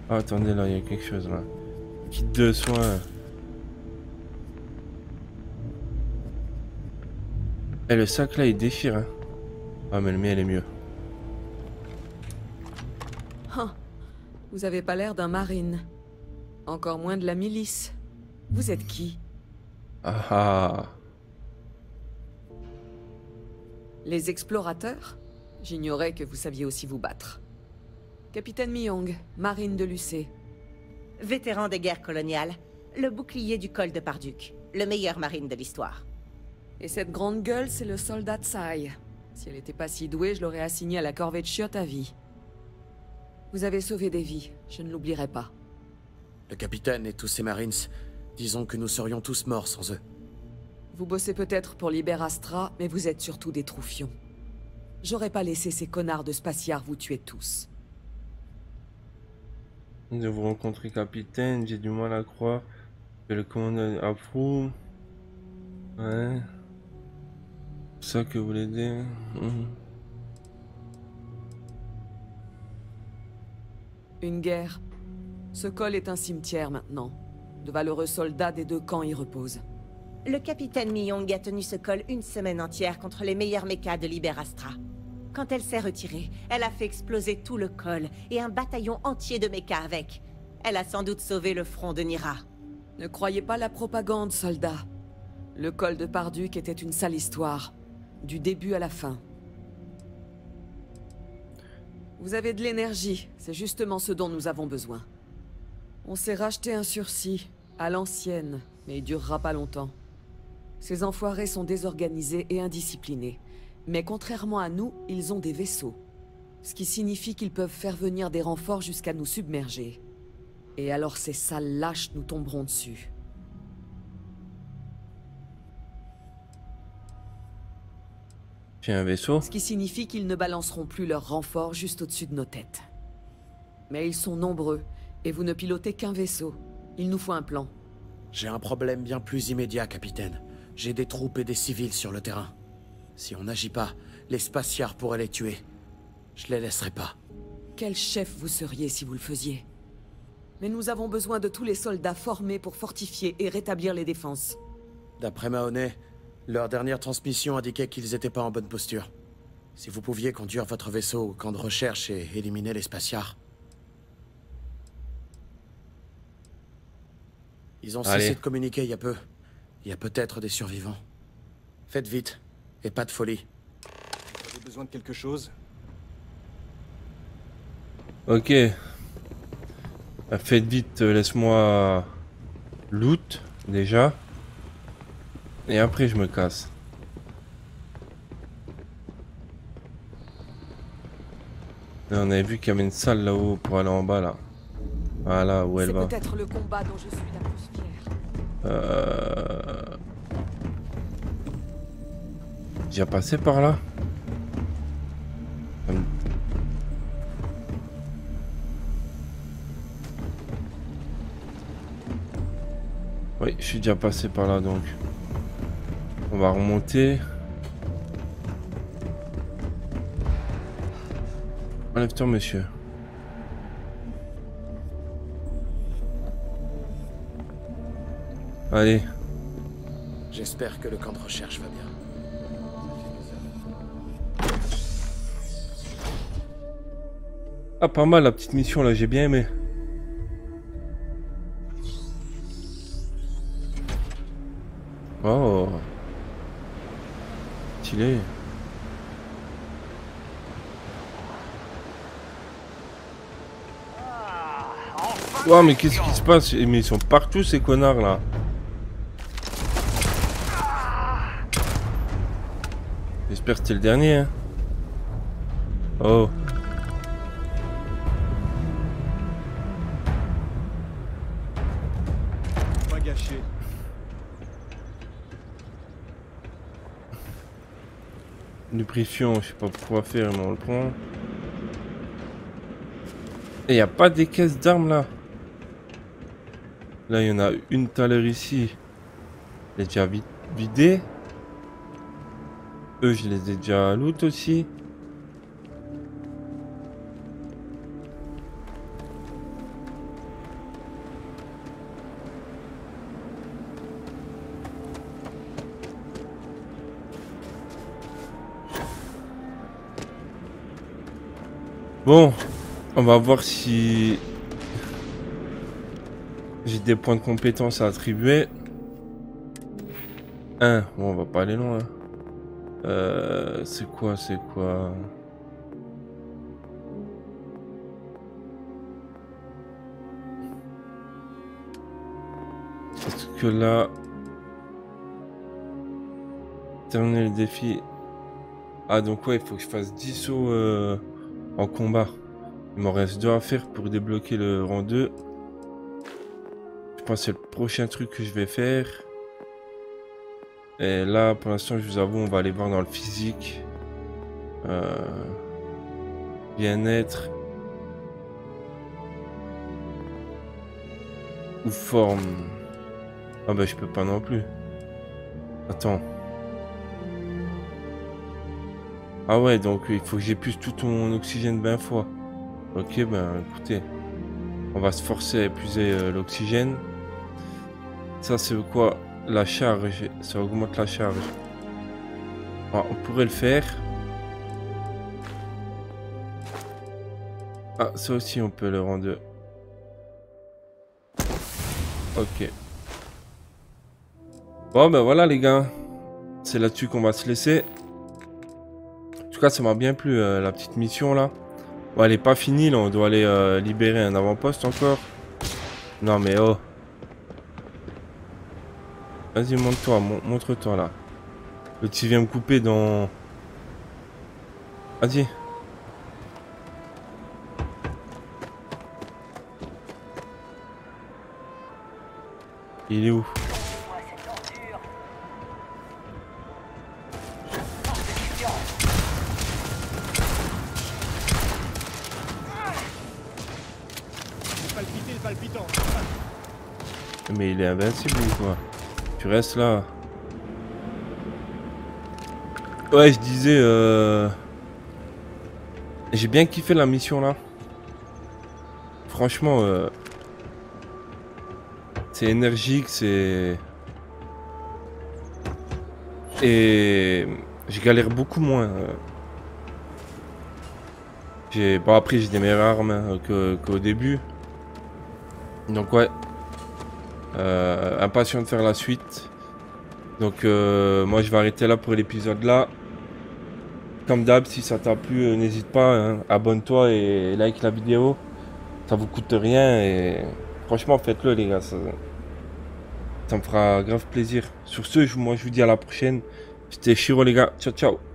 Ah, attendez, là, il y a quelque chose là. Kit de soins. Et le sac là, il déchire. Hein. Ah, mais le mien, elle est mieux. Oh, vous avez pas l'air d'un marine. Encore moins de la milice. Vous êtes qui? Ah ah. Les explorateurs? J'ignorais que vous saviez aussi vous battre. Capitaine Myong, marine de l'UC. Vétéran des guerres coloniales, le bouclier du col de Parduc, le meilleur marine de l'histoire. Et cette grande gueule, c'est le soldat Tsai. Si elle n'était pas si douée, je l'aurais assignée à la corvée de chiottes à vie. Vous avez sauvé des vies, je ne l'oublierai pas. Le capitaine et tous ses marines, disons que nous serions tous morts sans eux. Vous bossez peut-être pour Liberastra, mais vous êtes surtout des troufions. J'aurais pas laissé ces connards de Spaciar vous tuer tous. De vous rencontrer, capitaine, j'ai du mal à croire que le commandant approuve. Ouais. C'est ça que vous voulez dire. Une guerre. Ce col est un cimetière maintenant. De valeureux soldats des deux camps y reposent. Le capitaine Myong a tenu ce col une semaine entière contre les meilleurs mechas de Liberastra. Quand elle s'est retirée, elle a fait exploser tout le col et un bataillon entier de mechas avec. Elle a sans doute sauvé le front de Nira. Ne croyez pas la propagande, soldats. Le col de Parduc était une sale histoire. Du début à la fin. Vous avez de l'énergie, c'est justement ce dont nous avons besoin. On s'est racheté un sursis, à l'ancienne, mais il durera pas longtemps. Ces enfoirés sont désorganisés et indisciplinés. Mais contrairement à nous, ils ont des vaisseaux. Ce qui signifie qu'ils peuvent faire venir des renforts jusqu'à nous submerger. Et alors ces sales lâches nous tomberont dessus. J'ai un vaisseau. Ce qui signifie qu'ils ne balanceront plus leurs renforts juste au-dessus de nos têtes. Mais ils sont nombreux, et vous ne pilotez qu'un vaisseau. Il nous faut un plan. J'ai un problème bien plus immédiat, capitaine. J'ai des troupes et des civils sur le terrain. Si on n'agit pas, les Spaciars pourraient les tuer. Je les laisserai pas. Quel chef vous seriez si vous le faisiez? Mais nous avons besoin de tous les soldats formés pour fortifier et rétablir les défenses. D'après Mahoney, leur dernière transmission indiquait qu'ils étaient pas en bonne posture. Si vous pouviez conduire votre vaisseau au camp de recherche et éliminer les Spaciars. Ils ont cessé de communiquer il y a peu. Il y a peut-être des survivants. Faites vite, et pas de folie. Vous avez besoin de quelque chose? Ok. Faites vite, laisse-moi loot déjà. Et après je me casse. Là, on avait vu qu'il y avait une salle là-haut pour aller en bas là. Voilà où elle va. C'est peut-être le combat dont je suis la plus fière. J'ai passé par là. Oui, je suis déjà passé par là donc. On va remonter. Enlève-toi, monsieur. Allez. J'espère que le camp de recherche va bien. Ah, pas mal la petite mission là, j'ai bien aimé. Oh. Stylé. Oh, mais qu'est-ce qui se passe? Mais ils sont partout ces connards là. J'espère que c'était le dernier. Hein. Oh. Pas gâché. Lubrifiant, je sais pas pourquoi faire, mais on le prend. Et y a pas des caisses d'armes là. Là, il y en a une tout à l'heure ici. Elle est déjà vidée. Eux, je les ai déjà loot aussi. Bon, on va voir si j'ai des points de compétence à attribuer. Bon, on va pas aller loin. C'est quoi, Parce que là... Terminer le défi. Ah, donc ouais, il faut que je fasse 10 sauts en combat. Il m'en reste 2 à faire pour débloquer le rang 2. Je pense que c'est le prochain truc que je vais faire. Et là, pour l'instant, je vous avoue, on va aller voir dans le physique. Bien-être. Ou forme. Ah bah, je peux pas non plus. Attends. Ah ouais, donc il faut que j'épuise tout ton oxygène 20 fois. Ok, ben écoutez. On va se forcer à épuiser l'oxygène. Ça, c'est quoi? La charge, ça augmente la charge. Ah, on pourrait le faire. Ah, ça aussi on peut le rendre. Ok. Bon ben voilà les gars. C'est là-dessus qu'on va se laisser. En tout cas ça m'a bien plu la petite mission là. Bon elle est pas finie là, on doit aller libérer un avant-poste encore. Non mais oh. Vas-y, montre-toi, montre-toi là. Le petit vient me couper dans... Vas-y. Il est où? Mais il est invincible ou quoi? Tu restes là. Ouais, je disais... J'ai bien kiffé la mission là. Franchement... C'est énergique, c'est... Et... Je galère beaucoup moins. Bon après j'ai des meilleures armes hein, qu'au début. Donc ouais. Impatient de faire la suite. Donc moi je vais arrêter là pour l'épisode là. Comme d'hab, si ça t'a plu, n'hésite pas, hein, abonne-toi et like la vidéo. Ça vous coûte rien et franchement faites-le les gars. Ça me fera grave plaisir. Sur ce, moi je vous dis à la prochaine. C'était Shiro les gars. Ciao ciao.